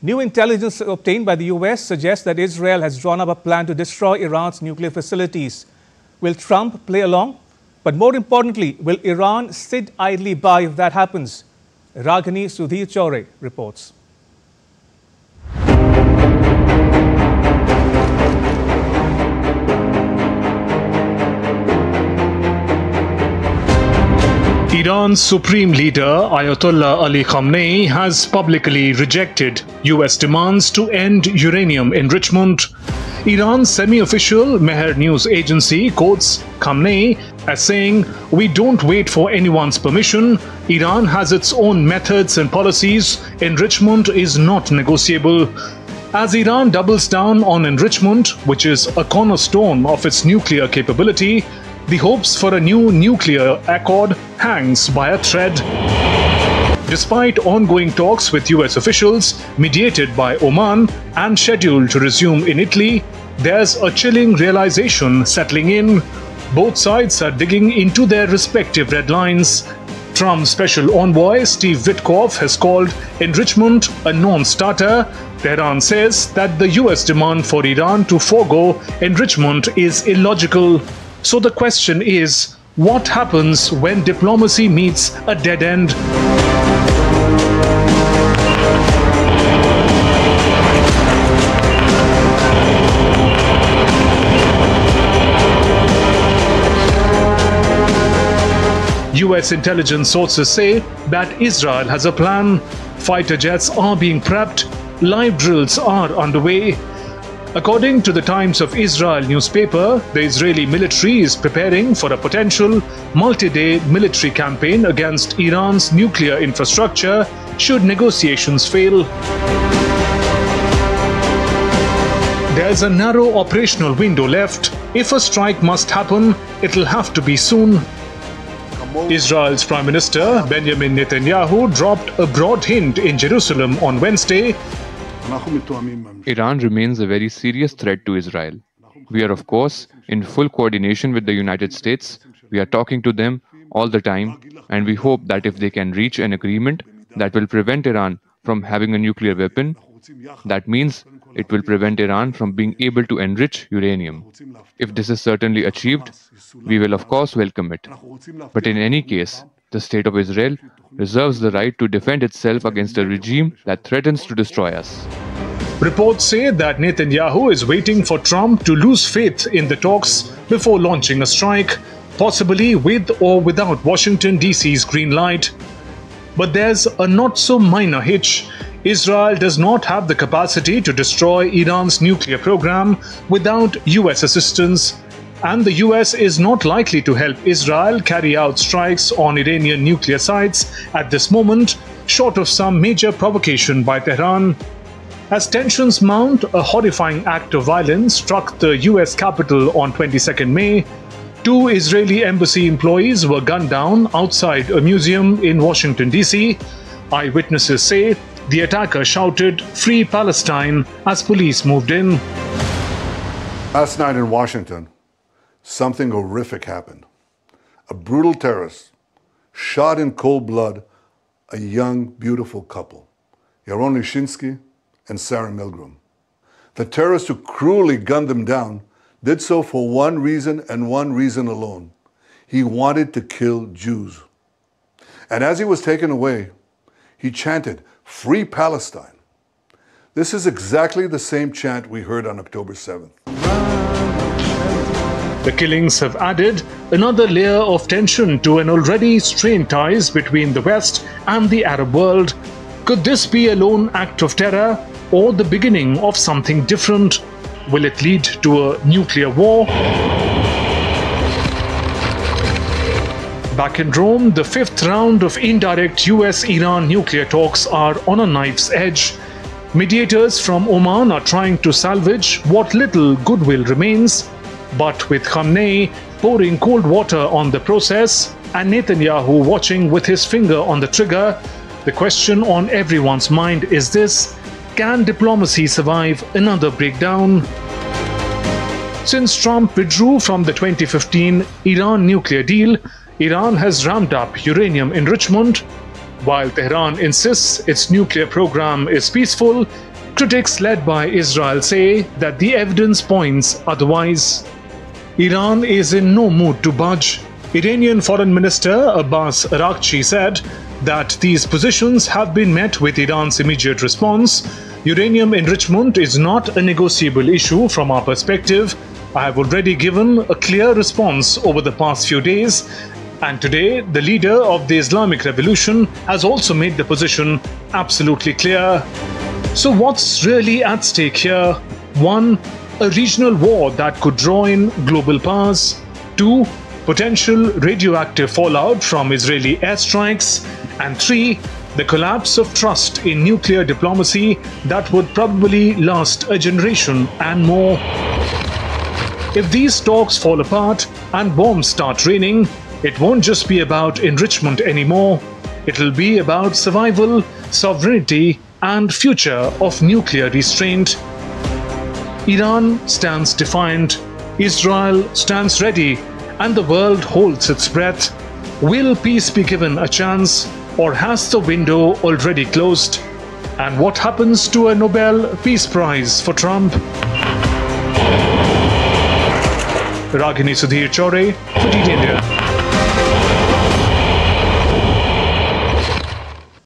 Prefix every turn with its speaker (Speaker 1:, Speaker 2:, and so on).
Speaker 1: New intelligence obtained by the US suggests that Israel has drawn up a plan to destroy Iran's nuclear facilities. Will Trump play along? But more importantly, will Iran sit idly by if that happens? Raghani Sudhir Chaure reports.
Speaker 2: Iran's supreme leader, Ayatollah Ali Khamenei, has publicly rejected US demands to end uranium enrichment. Iran's semi-official Mehr news agency quotes Khamenei as saying, "We don't wait for anyone's permission. Iran has its own methods and policies. Enrichment is not negotiable." As Iran doubles down on enrichment, which is a cornerstone of its nuclear capability, the hopes for a new nuclear accord hangs by a thread. Despite ongoing talks with US officials, mediated by Oman and scheduled to resume in Italy, there's a chilling realization settling in. Both sides are digging into their respective red lines. Trump's special envoy, Steve Witkoff, has called enrichment a non-starter. Tehran says that the US demand for Iran to forego enrichment is illogical. So the question is, what happens when diplomacy meets a dead end? US intelligence sources say that Israel has a plan. Fighter jets are being prepped. Live drills are underway. According to the Times of Israel newspaper, the Israeli military is preparing for a potential multi-day military campaign against Iran's nuclear infrastructure should negotiations fail. There's a narrow operational window left. If a strike must happen, it'll have to be soon. Israel's Prime Minister Benjamin Netanyahu dropped a broad hint in Jerusalem on Wednesday.
Speaker 3: Iran remains a very serious threat to Israel. We are, of course, in full coordination with the United States. We are talking to them all the time, and we hope that if they can reach an agreement that will prevent Iran from having a nuclear weapon, that means it will prevent Iran from being able to enrich uranium. If this is certainly achieved, we will of course welcome it. But in any case, the state of Israel reserves the right to defend itself against a regime that threatens to destroy us.
Speaker 2: Reports say that Netanyahu is waiting for Trump to lose faith in the talks before launching a strike, possibly with or without Washington D.C.'s green light. But there's a not-so-minor hitch. Israel does not have the capacity to destroy Iran's nuclear program without US assistance, and the US is not likely to help Israel carry out strikes on Iranian nuclear sites at this moment, short of some major provocation by Tehran. As tensions mount, a horrifying act of violence struck the US capital on 22nd May. 2 Israeli embassy employees were gunned down outside a museum in Washington, D.C. Eyewitnesses say the attacker shouted, "Free Palestine," as police moved in.
Speaker 4: Last night in Washington, something horrific happened. A brutal terrorist shot in cold blood a young, beautiful couple, Yaron Lishinsky and Sarah Milgram. The terrorist who cruelly gunned them down did so for one reason and one reason alone. He wanted to kill Jews. And as he was taken away, he chanted, "Free Palestine." This is exactly the same chant we heard on October 7th.
Speaker 2: The killings have added another layer of tension to an already strained ties between the West and the Arab world. Could this be a lone act of terror or the beginning of something different? Will it lead to a nuclear war? Back in Rome, the 5th round of indirect US-Iran nuclear talks are on a knife's edge. Mediators from Oman are trying to salvage what little goodwill remains. But with Khamenei pouring cold water on the process and Netanyahu watching with his finger on the trigger, the question on everyone's mind is this: can diplomacy survive another breakdown? Since Trump withdrew from the 2015 Iran nuclear deal, Iran has ramped up uranium enrichment. While Tehran insists its nuclear program is peaceful, critics led by Israel say that the evidence points otherwise. Iran is in no mood to budge. Iranian Foreign Minister Abbas Araghchi said that these positions have been met with Iran's immediate response. Uranium enrichment is not a negotiable issue from our perspective. I have already given a clear response over the past few days, and today the leader of the Islamic Revolution has also made the position absolutely clear. So what's really at stake here? 1. A regional war that could draw in global powers. 2. Potential radioactive fallout from Israeli airstrikes. And 3. The collapse of trust in nuclear diplomacy that would probably last a generation and more. If these talks fall apart and bombs start raining, it won't just be about enrichment anymore. It'll be about survival, sovereignty, and future of nuclear restraint. Iran stands defiant, Israel stands ready, and the world holds its breath. Will peace be given a chance, or has the window already closed? And what happens to a Nobel Peace Prize for Trump? Ragini Sudhir Chore for DD India.